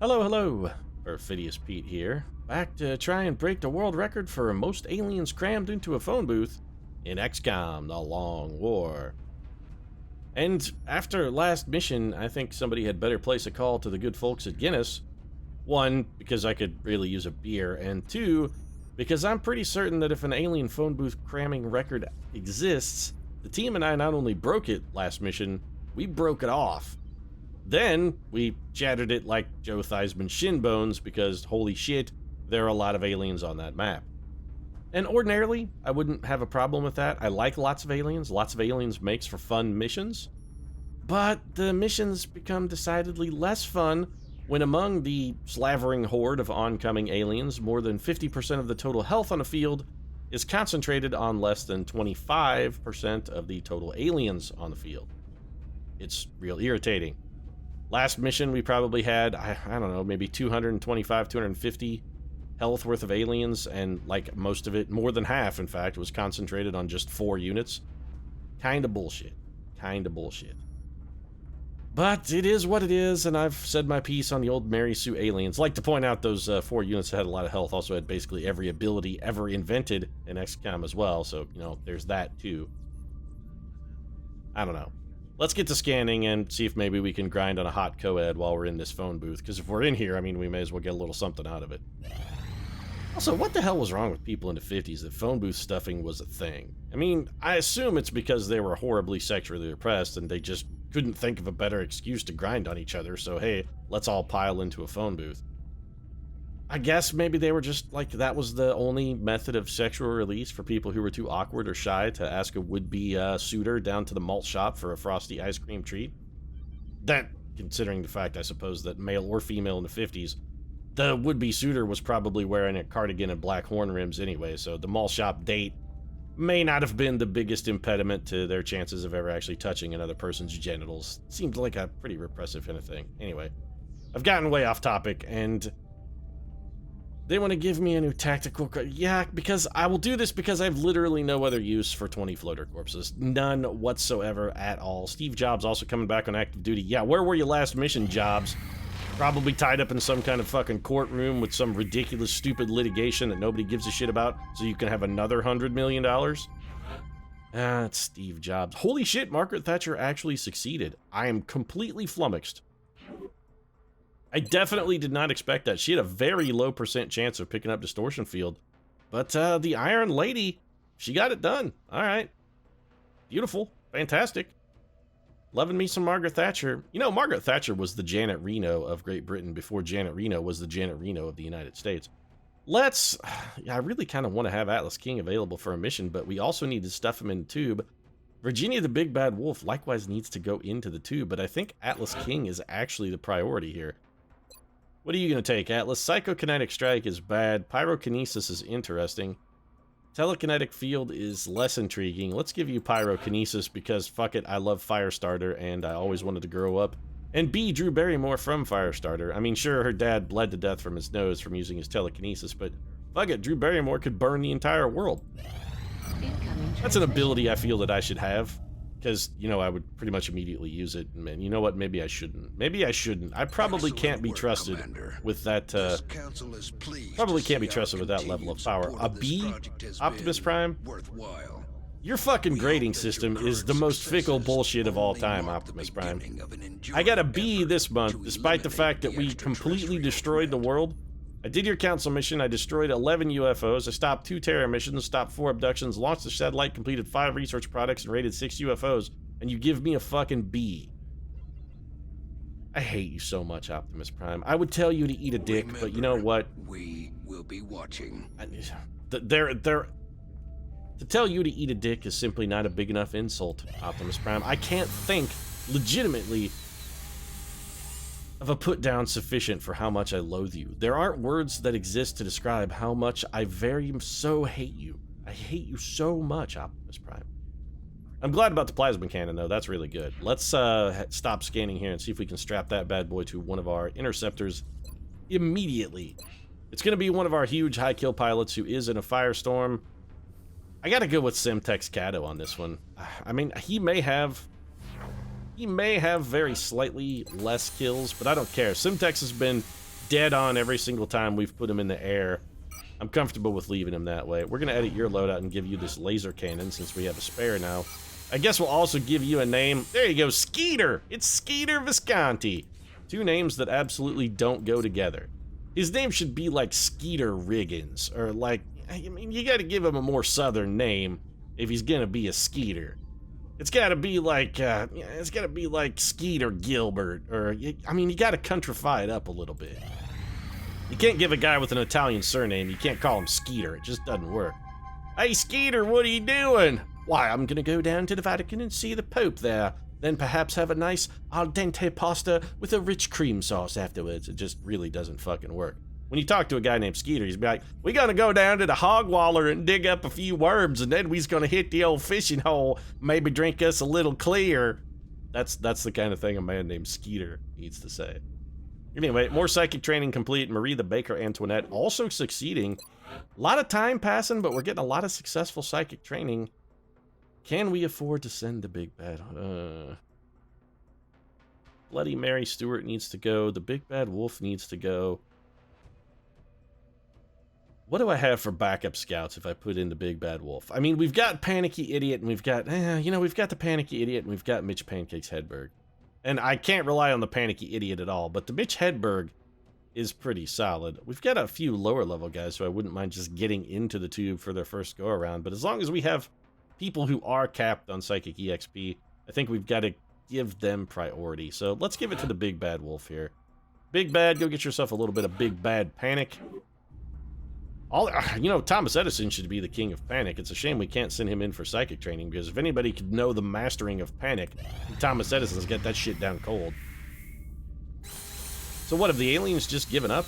Hello, hello. Perfidious Pete here, back to try and break the world record for most aliens crammed into a phone booth in XCOM, The Long War. And after last mission, I think somebody had better place a call to the good folks at Guinness. One, because I could really use a beer, and two, because I'm pretty certain that if an alien phone booth cramming record exists, the team and I not only broke it last mission, we broke it off. Then we shattered it like Joe Theismann's shin bones because, holy shit, there are a lot of aliens on that map. And ordinarily, I wouldn't have a problem with that. I like lots of aliens. Lots of aliens makes for fun missions. But the missions become decidedly less fun when among the slavering horde of oncoming aliens, more than 50% of the total health on the field is concentrated on less than 25% of the total aliens on the field. It's real irritating. Last mission, we probably had, I don't know, maybe 225, 250 health worth of aliens, and like most of it, more than half, in fact, was concentrated on just 4 units. Kinda bullshit. Kinda bullshit. But it is what it is, and I've said my piece on the old Mary Sue aliens. Like to point out those 4 units that had a lot of health also had basically every ability ever invented in XCOM as well, so, you know, there's that too. I don't know. Let's get to scanning and see if maybe we can grind on a hot co-ed while we're in this phone booth, because if we're in here, I mean, we may as well get a little something out of it. Also, what the hell was wrong with people in the 50s that phone booth stuffing was a thing? I mean, I assume it's because they were horribly sexually repressed and they just couldn't think of a better excuse to grind on each other, so hey, let's all pile into a phone booth. I guess maybe they were just like, that was the only method of sexual release for people who were too awkward or shy to ask a would-be suitor down to the malt shop for a frosty ice cream treat. That, considering the fact, I suppose, that male or female in the 50s, the would-be suitor was probably wearing a cardigan and black horn rims anyway, so the mall shop date may not have been the biggest impediment to their chances of ever actually touching another person's genitals. Seemed like a pretty repressive kind of thing. Anyway, I've gotten way off topic, and they want to give me a new tactical... Yeah, because I will do this because I have literally no other use for 20 floater corpses. None whatsoever at all. Steve Jobs also coming back on active duty. Yeah, where were you last mission, Jobs? Probably tied up in some kind of fucking courtroom with some ridiculous, stupid litigation that nobody gives a shit about, so you can have another $100 million? Ah, it's Steve Jobs. Holy shit, Margaret Thatcher actually succeeded. I am completely flummoxed. I definitely did not expect that. She had a very low % chance of picking up Distortion Field. But the Iron Lady, she got it done. All right. Beautiful. Fantastic. Loving me some Margaret Thatcher. You know, Margaret Thatcher was the Janet Reno of Great Britain before Janet Reno was the Janet Reno of the United States. I really kind of want to have Atlas King available for a mission, but we also need to stuff him in the tube. Virginia the Big Bad Wolf likewise needs to go into the tube, but I think Atlas King is actually the priority here. What are you going to take, Atlas? Psychokinetic Strike is bad. Pyrokinesis is interesting. Telekinetic Field is less intriguing. Let's give you Pyrokinesis because, fuck it, I love Firestarter and I always wanted to grow up. And B, Drew Barrymore from Firestarter. I mean, sure, her dad bled to death from his nose from using his telekinesis, but fuck it, Drew Barrymore could burn the entire world. That's an ability I feel that I should have. Because, you know, I would pretty much immediately use it. And you know what? Maybe I shouldn't. Maybe I shouldn't. I probably can't be trusted with that, probably can't be trusted with that level of power. A B? Optimus Prime? Your fucking grading system is the most fickle bullshit of all time, Optimus Prime. I got a B this month, despite the fact that we completely destroyed the world. I did your council mission, I destroyed 11 UFOs, I stopped 2 terror missions, stopped 4 abductions, launched a satellite, completed 5 research projects, and raided 6 UFOs, and you give me a fucking B. I hate you so much, Optimus Prime. I would tell you to eat a dick, but you know what? We will be watching. To tell you to eat a dick is simply not a big enough insult, Optimus Prime. I can't think, legitimately, of a put-down sufficient for how much I loathe you. There aren't words that exist to describe how much I so hate you. I hate you so much, Optimus Prime. I'm glad about the plasma cannon, though. That's really good. Let's stop scanning here and see if we can strap that bad boy to one of our interceptors immediately. It's going to be one of our huge high-kill pilots who is in a firestorm. I gotta go with Semtex Cato on this one. I mean, he may have very slightly less kills, but I don't care. Semtex has been dead on every single time we've put him in the air. I'm comfortable with leaving him that way. We're going to edit your loadout and give you this laser cannon since we have a spare now. I guess we'll also give you a name. There you go, Skeeter. It's Skeeter Visconti. Two names that absolutely don't go together. His name should be like Skeeter Riggins, or like, I mean, you got to give him a more southern name if he's going to be a Skeeter. It's got to be like, Skeeter Gilbert, or, I mean, you got to countrify it up a little bit. You can't give a guy with an Italian surname, you can't call him Skeeter, it just doesn't work. Hey Skeeter, what are you doing? Why, I'm gonna go down to the Vatican and see the Pope there, then perhaps have a nice al dente pasta with a rich cream sauce afterwards. It just really doesn't fucking work. When you talk to a guy named Skeeter, he's be like, we gonna go down to the hog waller and dig up a few worms, and then we's gonna hit the old fishing hole, maybe drink us a little clear. That's the kind of thing a man named Skeeter needs to say. Anyway, more psychic training complete. Marie the Baker Antoinette also succeeding. A lot of time passing, but we're getting a lot of successful psychic training. Can we afford to send the big bad? Bloody Mary Stewart needs to go. The big bad wolf needs to go. What do I have for backup scouts if I put in the big bad wolf? I mean, we've got Panicky Idiot, and we've got, we've got the Panicky Idiot, and we've got Mitch Pancakes Hedberg. And I can't rely on the Panicky Idiot at all, but the Mitch Hedberg is pretty solid. We've got a few lower level guys who I wouldn't mind just getting into the tube for their first go around, but as long as we have people who are capped on Psychic EXP, I think we've got to give them priority. So let's give it to the big bad wolf here. Big bad, go get yourself a little bit of big bad panic. Thomas Edison should be the king of panic. It's a shame we can't send him in for psychic training, because if anybody could know the mastering of panic, Thomas Edison's got that shit down cold. So what, have the aliens just given up?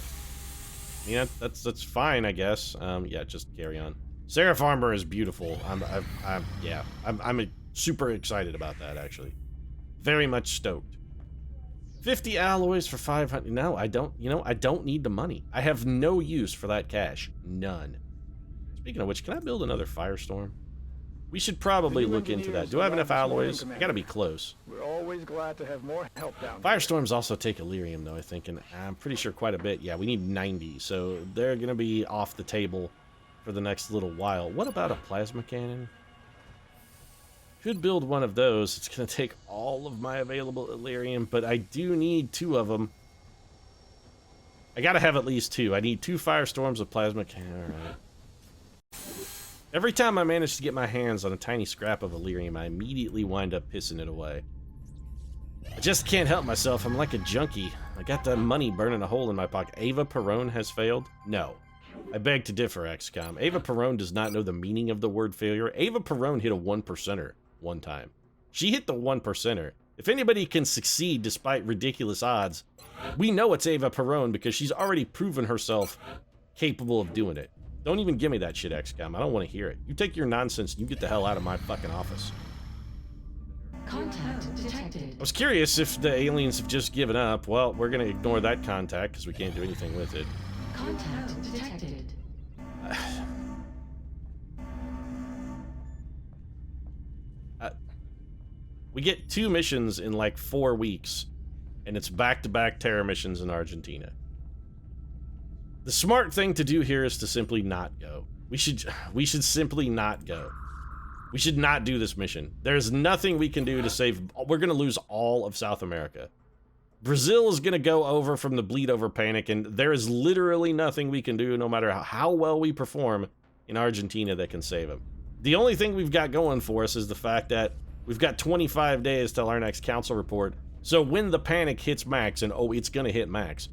Yeah, that's fine, I guess. Yeah, just carry on. Seraph armor is beautiful. I'm super excited about that, actually. Very much stoked. 50 alloys for 500. No, I don't need the money. I have no use for that cash. None. Speaking of which, can I build another firestorm? We should probably look into that. Do I have enough alloys? I gotta be close. We're always glad to have more help down here. Firestorms also take Illyrium, though, I think, and I'm pretty sure quite a bit. Yeah, we need 90, so they're gonna be off the table for the next little while. What about a plasma cannon? Could build one of those. It's going to take all of my available Illyrium, but I do need 2 of them. I got to have at least 2. I need 2 firestorms of plasma cannon. Alright. Every time I manage to get my hands on a tiny scrap of Illyrium, I immediately wind up pissing it away. I just can't help myself. I'm like a junkie. I got the money burning a hole in my pocket. Ava Perón has failed? No. I beg to differ, XCOM. Ava Perón does not know the meaning of the word failure. Ava Perón hit a 1%er. One time. She hit the 1%er. If anybody can succeed despite ridiculous odds, we know it's Ava Perón because she's already proven herself capable of doing it. Don't even give me that shit, XCOM. I don't want to hear it. You take your nonsense and you get the hell out of my fucking office. Contact detected. I was curious if the aliens have just given up. Well, we're going to ignore that contact because we can't do anything with it. Contact detected. We get 2 missions in like 4 weeks, and it's back-to-back terror missions in Argentina. The smart thing to do here is to simply not go. We should simply not go. We should not do this mission. There's nothing we can do to save. We're gonna lose all of South America. Brazil is gonna go over from the bleed over panic, and there is literally nothing we can do, no matter how well we perform in Argentina, that can save them. The only thing we've got going for us is the fact that we've got 25 days till our next council report. So when the panic hits max, and it's gonna hit max,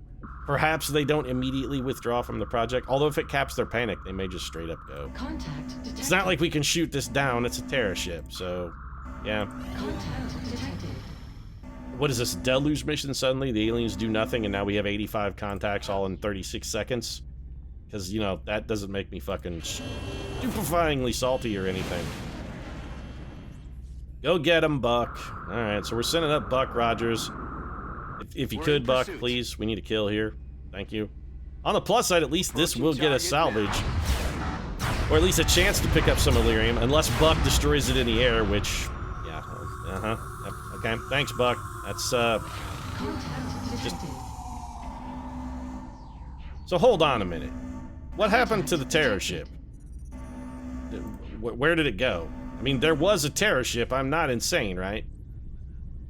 perhaps they don't immediately withdraw from the project. Although if it caps their panic, they may just straight up go. Contact detected. It's not like we can shoot this down. It's a terror ship, so yeah. Contact detected. What is this, deluge mission suddenly? The aliens do nothing, and now we have 85 contacts all in 36 seconds? Because, that doesn't make me fucking stupefyingly salty or anything. Go get him, Buck. Alright, so we're sending up Buck Rogers. If you could, Buck, please. We need a kill here. Thank you. On the plus side, at least this will get us salvage. Or at least a chance to pick up some Illyrium, unless Buck destroys it in the air, which... yeah, Yep, okay, thanks, Buck. That's, Contact detected. So hold on a minute. What happened to the terror ship? Where did it go? I mean, there was a terror ship. I'm not insane, right?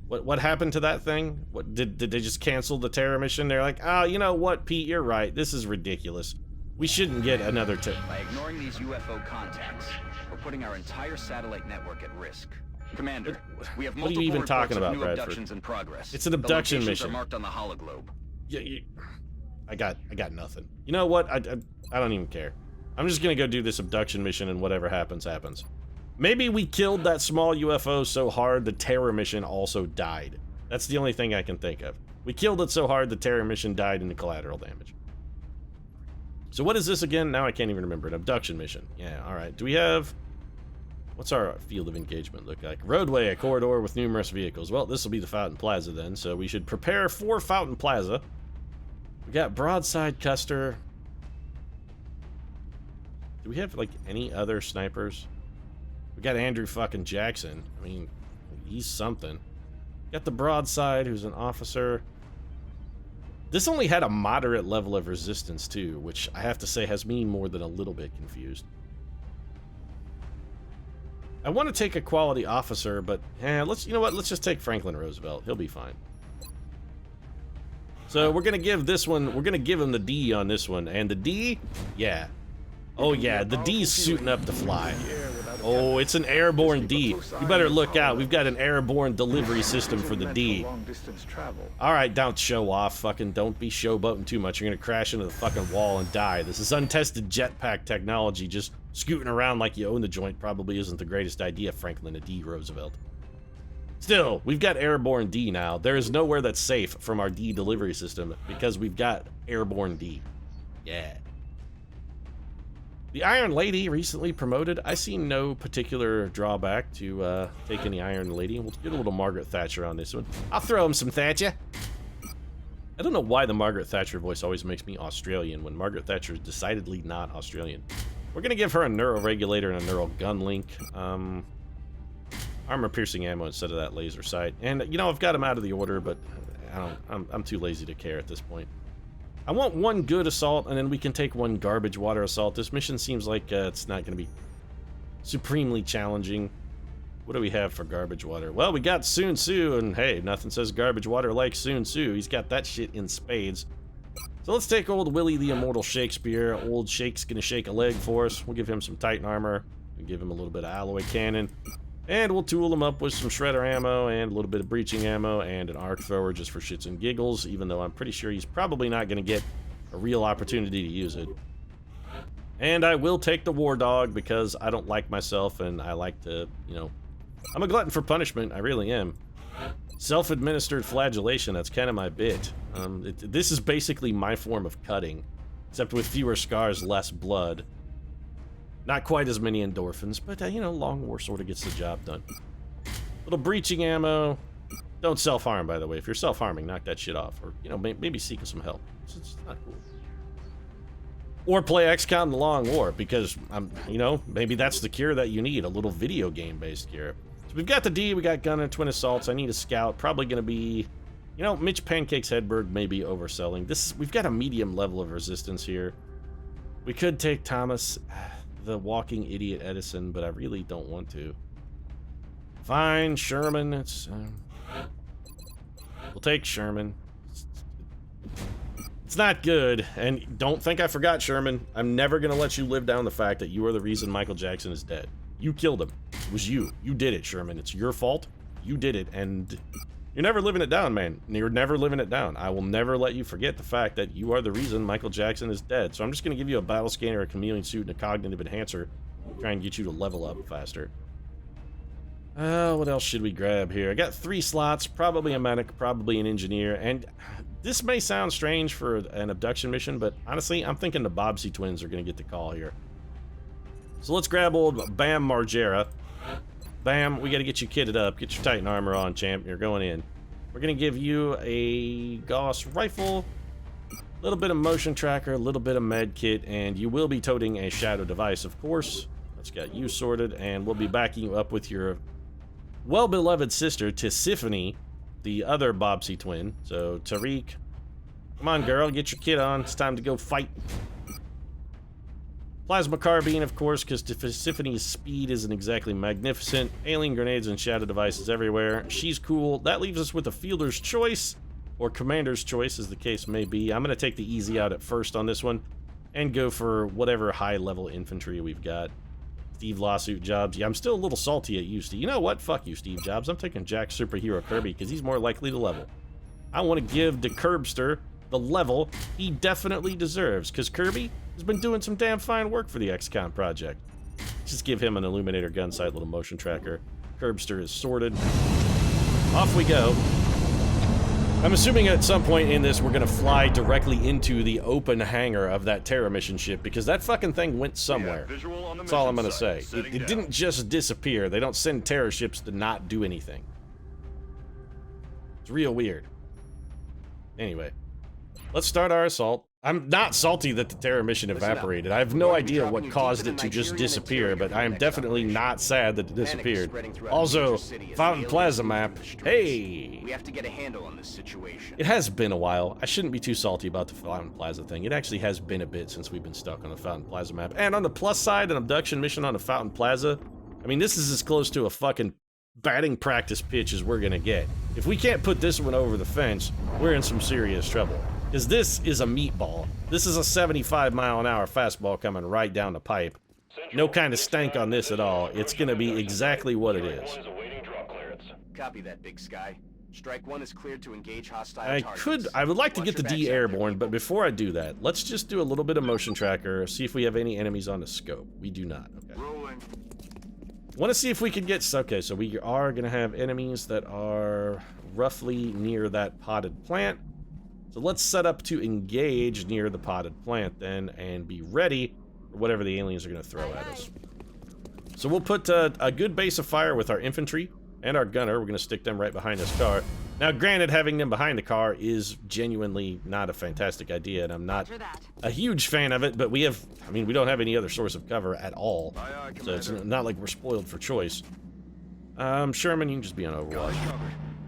What happened to that thing? What did they just cancel the terror mission? They're like, oh, you know what, Pete, you're right. This is ridiculous. We shouldn't get another By ignoring these UFO contacts, we're putting our entire satellite network at risk. Commander, we have What are you multiple even reports talking of about, new Bradford? abductions in progress. It's an abduction the locations mission. are marked on the hologlobe. Yeah, I got nothing. You know what? I don't even care. I'm just gonna go do this abduction mission, and whatever happens, happens. Maybe we killed that small UFO so hard the terror mission also died. That's the only thing I can think of. We killed it so hard the terror mission died in the collateral damage. So what is this again? Now I can't even remember. An abduction mission. Yeah, alright. Do we have... What's our field of engagement look like? Roadway, a corridor with numerous vehicles. Well, this will be the Fountain Plaza then, so we should prepare for Fountain Plaza. We got Broadside Custer. Do we have, like, any other snipers? We got Andrew fucking Jackson. I mean, he's something. Got the Broadside, who's an officer. This only had a moderate level of resistance, too, which I have to say has me more than a little bit confused. I want to take a quality officer, but, you know what? Let's just take Franklin Roosevelt. He'll be fine. So we're going to give this one, we're going to give him the D on this one. And the D, yeah. Oh, yeah, the D's suiting up to fly. Oh, it's an airborne D. You better look out. We've got an airborne delivery system for the D. Alright, don't show off. Fucking don't be showboating too much. You're gonna crash into the fucking wall and die. This is untested jetpack technology. Just scooting around like you own the joint probably isn't the greatest idea, Franklin D. Roosevelt. Still, we've got airborne D now. There is nowhere that's safe from our D delivery system because we've got airborne D. Yeah. The Iron Lady recently promoted. I see no particular drawback to taking the Iron Lady. We'll get a little Margaret Thatcher on this one. I'll throw him some Thatcher. I don't know why the Margaret Thatcher voice always makes me Australian when Margaret Thatcher is decidedly not Australian. We're going to give her a neuroregulator and a neural gun link. Armor-piercing ammo instead of that laser sight. And, you know, I've got them out of the order, but I'm too lazy to care at this point. I want one good assault, and then we can take one garbage water assault. This mission seems like it's not going to be supremely challenging. What do we have for garbage water? Well, we got Sun Tzu, and hey, nothing says garbage water like Sun Tzu. He's got that shit in spades. So let's take old Willie the Immortal Shakespeare. Old Shake's going to shake a leg for us. We'll give him some Titan armor. We'll give him a little bit of alloy cannon. And we'll tool him up with some shredder ammo and a little bit of breaching ammo and an arc thrower just for shits and giggles, even though I'm pretty sure he's probably not going to get a real opportunity to use it. And I will take the War Dog because I don't like myself and I like to, you know, I'm a glutton for punishment. I really am. Self-administered flagellation, that's kind of my bit. This is basically my form of cutting, except with fewer scars, less blood. Not quite as many endorphins, but, you know, Long War sort of gets the job done. Little breaching ammo. Don't self-harm, by the way. If you're self-harming, knock that shit off. Or, you know, maybe seek some help. It's not cool. Or play XCOM The Long War, because, you know, maybe that's the cure that you need. A little video game-based cure. So we've got the D, we got gun and twin assaults. I need a scout. Probably going to be... You know, Mitch Pancakes Hedberg may be overselling. We've got a medium level of resistance here. We could take Thomas... the walking idiot Edison, but I really don't want to. Fine, Sherman. We'll take Sherman. It's not good, and don't think I forgot Sherman. I'm never gonna let you live down the fact that you are the reason Michael Jackson is dead. You killed him. It was you. You did it, Sherman. It's your fault. You did it, and you're never living it down, man. You're never living it down. I will never let you forget the fact that you are the reason Michael Jackson is dead. So I'm just going to give you a battle scanner, a chameleon suit, and a cognitive enhancer. Try and get you to level up faster. What else should we grab here? I got 3 slots, probably a medic, probably an engineer, and this may sound strange for an abduction mission, but honestly, I'm thinking the Bobbsey twins are going to get the call here. So let's grab old Bam Margera. Bam, we got to get you kitted up. Get your Titan armor on, champ. You're going in. We're going to give you a Gauss rifle, a little bit of motion tracker, a little bit of med kit, and you will be toting a shadow device, of course. That's got you sorted, and we'll be backing you up with your well-beloved sister, Tisiphone, the other Bobbsey twin. So, Tariq, Come on, girl, get your kid on. It's time to go fight. Plasma carbine, of course, because Symphony's speed isn't exactly magnificent. Alien grenades and shadow devices everywhere. She's cool. That leaves us with a fielder's choice, or commander's choice, as the case may be. I'm going to take the easy out at first on this one, and go for whatever high-level infantry we've got. Steve Lawsuit Jobs. Yeah, I'm still a little salty at you, Steve. You know what? Fuck you, Steve Jobs. I'm taking Jack Superhero Kirby, because he's more likely to level. I want to give the Curbster the level he definitely deserves, because Kirby has been doing some damn fine work for the XCOM project. Just give him an Illuminator gun sight, little motion tracker. Curbster is sorted. Off we go. I'm assuming at some point in this we're gonna fly directly into the open hangar of that Terra mission ship, because that fucking thing went somewhere. That's all I'm gonna say. It didn't just disappear. They don't send Terra ships to not do anything. It's real weird. Anyway, let's start our assault. I'm not salty that the Terra mission evaporated. I have no idea what caused it to just disappear, but I am definitely not sad that it disappeared. Also, Fountain Plaza map. Hey! We have to get a handle on this situation. It has been a while. I shouldn't be too salty about the Fountain Plaza thing. It actually has been a bit since we've been stuck on the Fountain Plaza map. And on the plus side, an abduction mission on the Fountain Plaza, I mean, this is as close to a fucking batting practice pitch as we're gonna get. If we can't put this one over the fence, we're in some serious trouble. Because this is a meatball. This is a 75-mile-an-hour fastball coming right down the pipe. No kind of stank on this at all. It's going to be exactly what it is. Copy that, Big Sky. Strike 1 is cleared to engage hostile targets. I would like to get the D airborne, but before I do that, let's just do a little bit of motion tracker, see if we have any enemies on the scope. We do not. Okay. Rolling. Want to see if we can get... Okay, so we are going to have enemies that are roughly near that potted plant. So let's set up to engage near the potted plant then, and be ready for whatever the aliens are going to throw at us. So we'll put a good base of fire with our infantry and our gunner. We're going to stick them right behind this car. Now, granted, having them behind the car is genuinely not a fantastic idea, and I'm not a huge fan of it, but we have... I mean, we don't have any other source of cover at all, so it's not like we're spoiled for choice. Sherman, you can just be on Overwatch.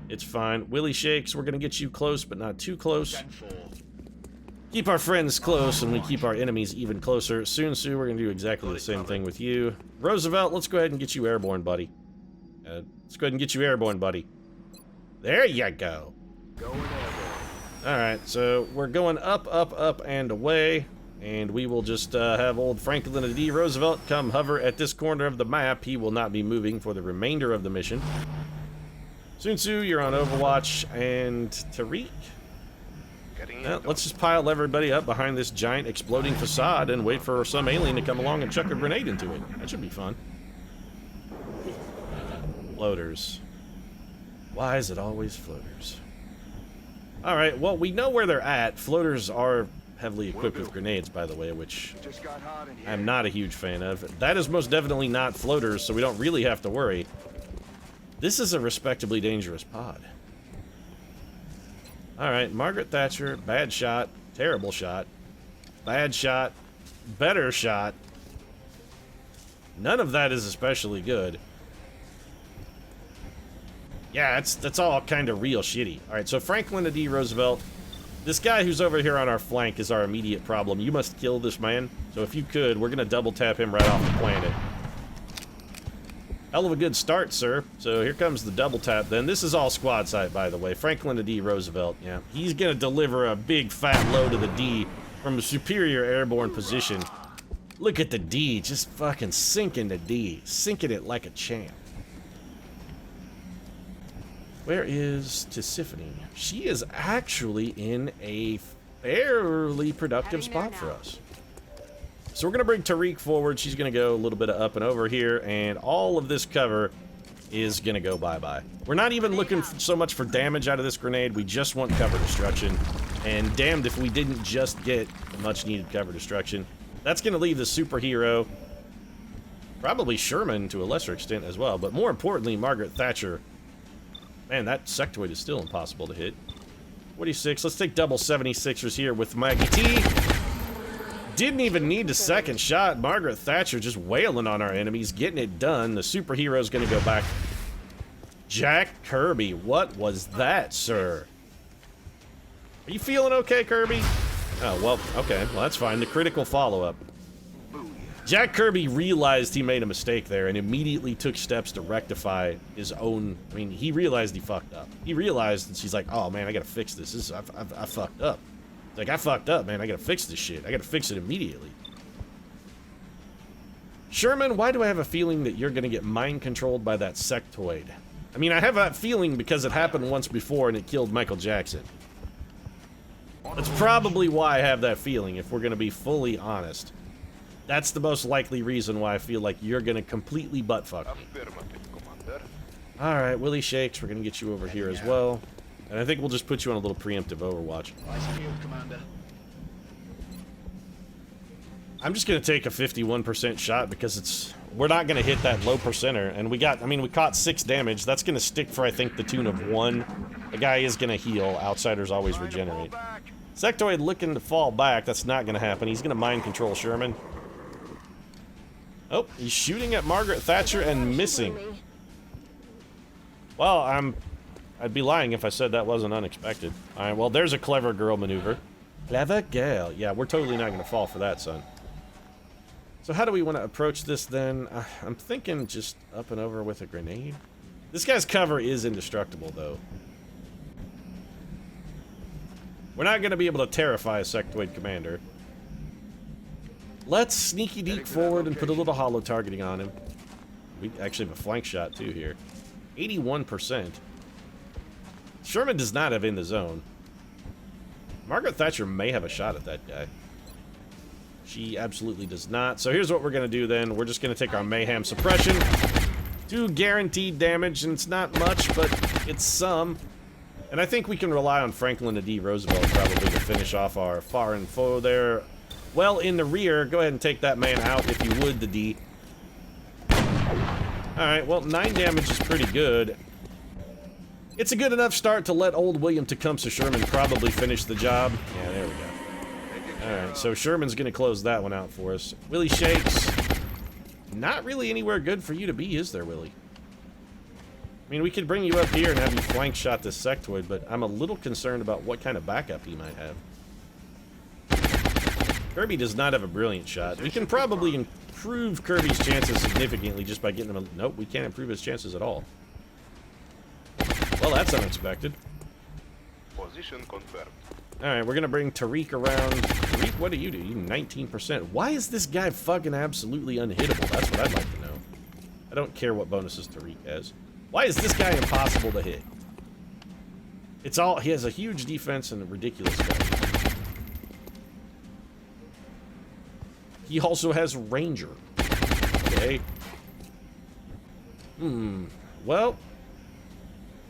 It's fine. Willie Shakes, we're gonna get you close, but not too close. Keep our friends close, and we keep our enemies even closer. Soon, we're gonna do exactly the same thing with you. Roosevelt, let's go ahead and get you airborne, buddy. Let's go ahead and get you airborne, buddy. There you go. Alright, so we're going up, up, up, and away. And we will just have old Franklin D. Roosevelt come hover at this corner of the map. He will not be moving for the remainder of the mission. Sun Tzu, you're on Overwatch, and Tariq. Well, let's just pile everybody up behind this giant exploding facade and wait for some alien to come along and chuck a grenade into it. That should be fun. Floaters. Why is it always floaters? Alright, well, we know where they're at. Floaters are heavily equipped with grenades, by the way, which I'm not a huge fan of. That is most definitely not floaters, so we don't really have to worry. This is a respectably dangerous pod. Alright, Margaret Thatcher, bad shot, terrible shot, bad shot, better shot. None of that is especially good. Yeah, that's all kind of real shitty. Alright, so Franklin D. Roosevelt, this guy who's over here on our flank is our immediate problem. You must kill this man. So if you could, we're gonna double tap him right off the planet. Hell of a good start, sir. So here comes the double tap then. This is all squad sight, by the way. Franklin D. Roosevelt, yeah. He's gonna deliver a big fat load of the D from a superior airborne position. Look at the D, just fucking sinking the D. Sinking it like a champ. Where is Tisiphone? She is actually in a fairly productive spot for us. So we're going to bring Tariq forward. She's going to go a little bit of up and over here, and all of this cover is going to go bye-bye. We're not even looking so much for damage out of this grenade. We just want cover destruction, and damned if we didn't just get much-needed cover destruction. That's going to leave the superhero, probably Sherman to a lesser extent as well, but more importantly, Margaret Thatcher. Man, that sectoid is still impossible to hit. 46, let's take double 76ers here with Maggie T. Didn't even need a second shot. Margaret Thatcher just wailing on our enemies, getting it done. The superhero's gonna go back. Jack Kirby, what was that, sir? Are you feeling okay, Kirby? Oh, well, okay. Well, that's fine. The critical follow-up. Jack Kirby realized he made a mistake there and immediately took steps to rectify his own... I mean, he realized he fucked up. He realized, and she's like, oh, man, I gotta fix this. I fucked up. It's like, I fucked up, man. I gotta fix this shit. I gotta fix it immediately. Sherman, why do I have a feeling that you're gonna get mind-controlled by that sectoid? I mean, I have that feeling because it happened once before and it killed Michael Jackson. That's probably why I have that feeling, if we're gonna be fully honest. That's the most likely reason why I feel like you're gonna completely butt-fuck me. Alright, Willie Shakes, we're gonna get you over here as well. And I think we'll just put you on a little preemptive Overwatch. I'm just gonna take a 51% shot because we're not gonna hit that low percenter, and we caught 6 damage. That's gonna stick for, I think, the tune of 1. The guy is gonna heal. Outsiders always regenerate. Sectoid looking to fall back. That's not gonna happen. He's gonna mind control Sherman. Oh, he's shooting at Margaret Thatcher and missing. Well, I'd be lying if I said that wasn't unexpected. Alright, well, there's a clever girl maneuver. Clever girl. Yeah, we're totally not gonna fall for that, son. So how do we want to approach this then? I'm thinking just up and over with a grenade. This guy's cover is indestructible, though. We're not going to be able to terrify a sectoid commander. Let's sneaky deep forward and put a little hollow targeting on him. We actually have a flank shot, too, here. 81%. Sherman does not have in the zone. Margaret Thatcher may have a shot at that guy. She absolutely does not. So here's what we're going to do then. We're just going to take our Mayhem Suppression. 2 guaranteed damage, and it's not much, but it's some. And I think we can rely on Franklin D. Roosevelt probably to finish off our foreign foe there. Well, in the rear, go ahead and take that man out if you would, the D. Alright, well, 9 damage is pretty good. It's a good enough start to let old William Tecumseh Sherman probably finish the job. Yeah, there we go. Alright, so Sherman's gonna close that one out for us. Willie Shakes. Not really anywhere good for you to be, is there, Willie? I mean, we could bring you up here and have you flank shot this sectoid, but I'm a little concerned about what kind of backup he might have. Kirby does not have a brilliant shot. We can probably improve Kirby's chances significantly just by getting him a... Nope, we can't improve his chances at all. Well, that's unexpected. Position confirmed. Alright, we're gonna bring Tariq around. Tariq, what do? You 19%. Why is this guy fucking absolutely unhittable? That's what I'd like to know. I don't care what bonuses Tariq has. Why is this guy impossible to hit? It's all... He has a huge defense and a ridiculous gun. He also has Ranger. Okay. Well...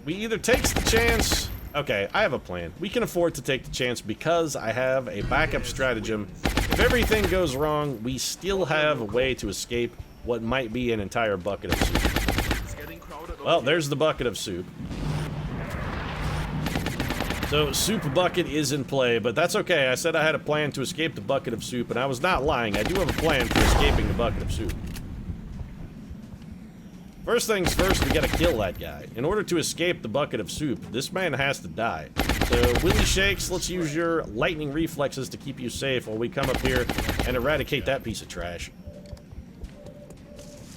We either takes the chance... Okay, I have a plan. We can afford to take the chance because I have a backup stratagem. If everything goes wrong, we still have a way to escape what might be an entire bucket of soup. Well, there's the bucket of soup. So, soup bucket is in play, but that's okay. I said I had a plan to escape the bucket of soup, and I was not lying. I do have a plan for escaping the bucket of soup. First things first, we gotta kill that guy. In order to escape the bucket of soup, this man has to die. So, Willie Shakes, let's use your lightning reflexes to keep you safe while we come up here and eradicate that piece of trash.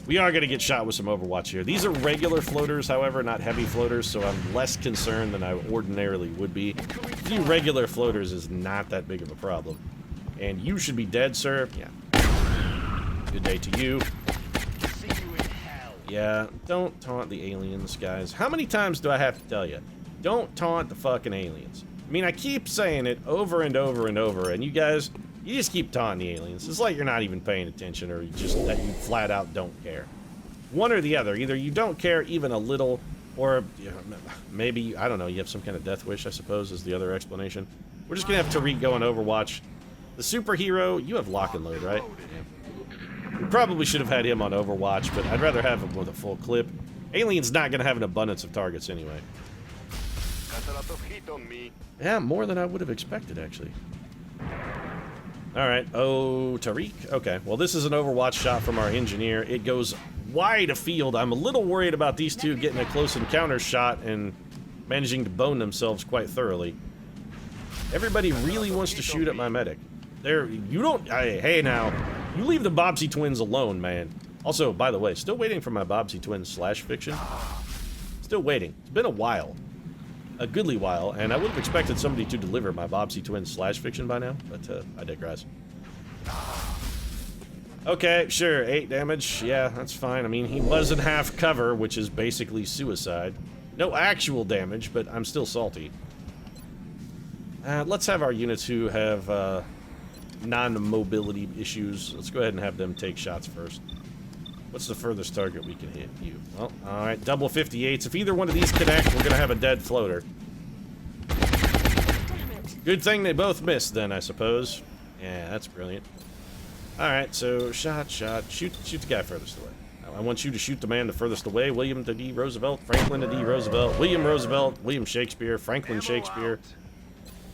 We are gonna get shot with some Overwatch here. These are regular floaters, however, not heavy floaters, so I'm less concerned than I ordinarily would be. A few regular floaters is not that big of a problem. And you should be dead, sir. Yeah. Good day to you. Yeah, don't taunt the aliens, guys. How many times do I have to tell you? Don't taunt the fucking aliens. I mean, I keep saying it over and over and over, and you guys, you just keep taunting the aliens. It's like you're not even paying attention, or that you flat out don't care. One or the other. Either you don't care even a little, or you know, maybe, I don't know, you have some kind of death wish, I suppose, is the other explanation. We're just gonna have Tariq go on Overwatch. The superhero, you have lock and load, right? Yeah. We probably should have had him on Overwatch, but I'd rather have him with a full clip. Alien's not going to have an abundance of targets anyway. Got a lot of heat on me. Yeah, more than I would have expected, actually. Alright, oh, Tariq? Okay, well, this is an Overwatch shot from our engineer. It goes wide afield. I'm a little worried about these two getting a close encounter shot and managing to bone themselves quite thoroughly. Everybody really wants to shoot at my medic. You don't, hey now, you leave the Bobbsey twins alone, man. Also, by the way, still waiting for my Bobbsey twins / fiction. Still waiting. It's been a while. A goodly while, and I would have expected somebody to deliver my Bobbsey twins / fiction by now, but I digress. Okay, sure, 8 damage. Yeah, that's fine. I mean, he was in half cover, which is basically suicide. No actual damage, but I'm still salty. Let's have our units who have non-mobility issues. Let's go ahead and have them take shots first. What's the furthest target we can hit? You. Well, alright, double 58s. If either one of these connect, we're gonna have a dead floater. Good thing they both missed then, I suppose. Yeah, that's brilliant. Alright, so shot. Shoot the guy furthest away. I want you to shoot the man the furthest away. William to D. Roosevelt, Franklin to D. Roosevelt, William Roosevelt, William Shakespeare, Franklin Shakespeare.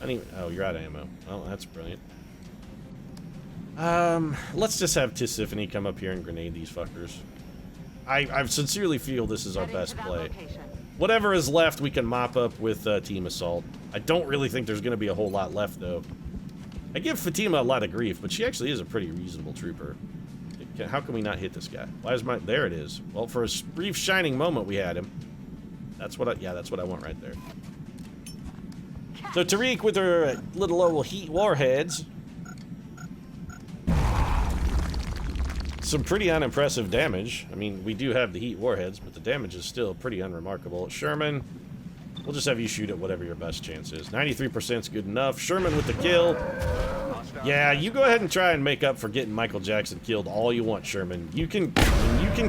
Oh, you're out of ammo. Well, that's brilliant. Let's just have Tisiphone come up here and grenade these fuckers. I sincerely feel this is our best play. Whatever is left, we can mop up with Team Assault. I don't really think there's going to be a whole lot left, though. I give Fatima a lot of grief, but she actually is a pretty reasonable trooper. How can we not hit this guy? Why is there it is. Well, for a brief shining moment, we had him. That's what I want right there. So Tariq with her little old heat warheads. Some pretty unimpressive damage. I mean, we do have the heat warheads, but the damage is still pretty unremarkable. Sherman, we'll just have you shoot at whatever your best chance is. 93% is good enough. Sherman with the kill. Yeah, you go ahead and try and make up for getting Michael Jackson killed all you want, Sherman. You can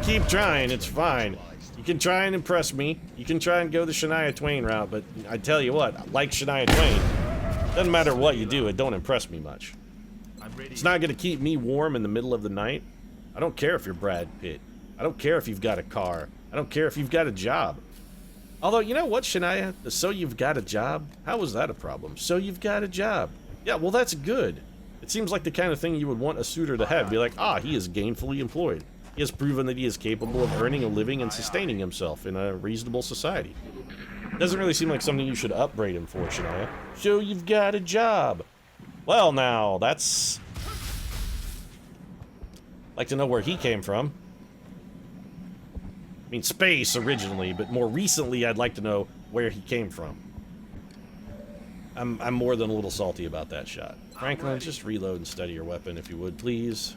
keep trying, it's fine. You can try and impress me. You can try and go the Shania Twain route, but I tell you what, like Shania Twain, doesn't matter what you do, it don't impress me much. It's not gonna keep me warm in the middle of the night. I don't care if you're Brad Pitt. I don't care if you've got a car. I don't care if you've got a job. Although, you know what, Shania? The so you've got a job? How was that a problem? So you've got a job. Yeah, well, that's good. It seems like the kind of thing you would want a suitor to have. Be like, he is gainfully employed. He has proven that he is capable of earning a living and sustaining himself in a reasonable society. Doesn't really seem like something you should upbraid him for, Shania. So you've got a job. Well, now, that's... like to know where he came from. I mean, space originally, but more recently, I'd like to know where he came from. I'm more than a little salty about that shot. Franklin, just reload and steady your weapon if you would, please.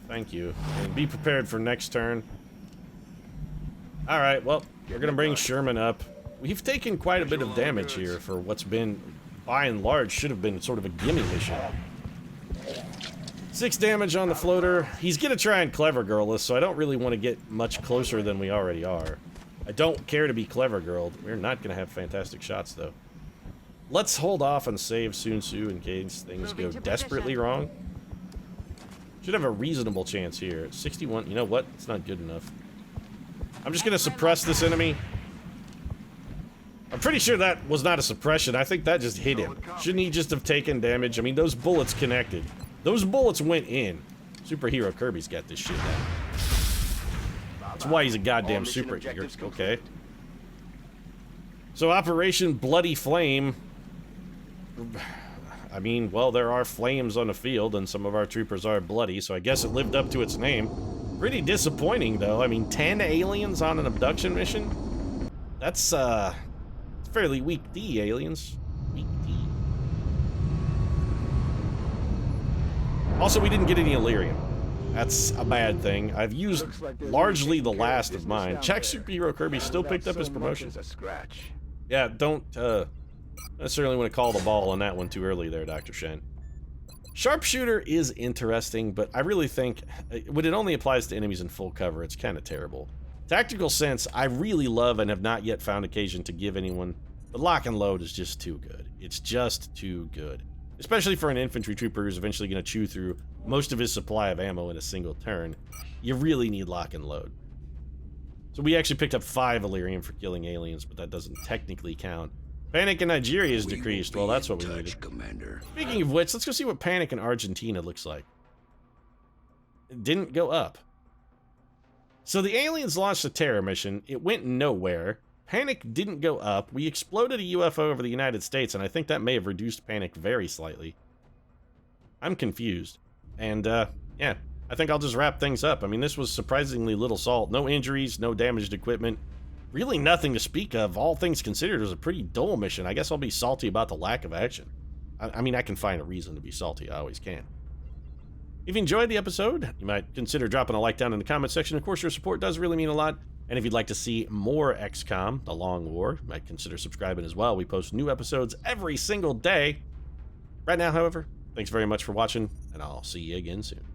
Thank you. And be prepared for next turn. Alright, well, we're gonna bring Sherman up. We've taken quite a bit of damage here for what's been, by and large, should have been sort of a gimme mission. 6 damage on the floater. He's gonna try and clever girl us, so I don't really want to get much closer than we already are. I don't care to be clever girled. We're not gonna have fantastic shots, though. Let's hold off and save Sun Tzu in case things go desperately wrong. Should have a reasonable chance here. 61, you know what? It's not good enough. I'm just gonna suppress this enemy. I'm pretty sure that was not a suppression. I think that just hit him. Shouldn't he just have taken damage? I mean, those bullets connected. Those bullets went in. Superhero Kirby's got this shit down. That's why he's a goddamn superhero. Okay. So Operation Bloody Flame. I mean, well, there are flames on the field, and some of our troopers are bloody, so I guess it lived up to its name. Pretty disappointing, though. I mean, 10 aliens on an abduction mission? That's, it's fairly weak D, aliens. Weak D. Also, we didn't get any Illyrium. That's a bad thing. I've used largely the last of mine. Check Superhero Kirby still picked up his promotion. Yeah, don't necessarily want to call the ball on that one too early there, Dr. Shen. Sharpshooter is interesting, but I really think when it only applies to enemies in full cover, it's kind of terrible. Tactical sense, I really love and have not yet found occasion to give anyone, but lock and load is just too good. It's just too good. Especially for an infantry trooper who's eventually going to chew through most of his supply of ammo in a single turn. You really need lock and load. So we actually picked up 5 Illyrium for killing aliens, but that doesn't technically count. Panic in Nigeria is decreased. Well, that's what we needed. Commander. Speaking of which, let's go see what Panic in Argentina looks like. It didn't go up. So the aliens launched a terror mission. It went nowhere. panic didn't go up. We exploded a UFO over the United States, and I think that may have reduced panic very slightly. I'm confused. And, yeah, I think I'll just wrap things up. I mean, this was surprisingly little salt. No injuries, no damaged equipment. Really nothing to speak of. All things considered, it was a pretty dull mission. I guess I'll be salty about the lack of action. I mean, I can find a reason to be salty. I always can. If you enjoyed the episode, you might consider dropping a like down in the comment section. Of course, your support does really mean a lot. And if you'd like to see more XCOM, The Long War, you might consider subscribing as well. We post new episodes every single day. Right now, however, thanks very much for watching, and I'll see you again soon.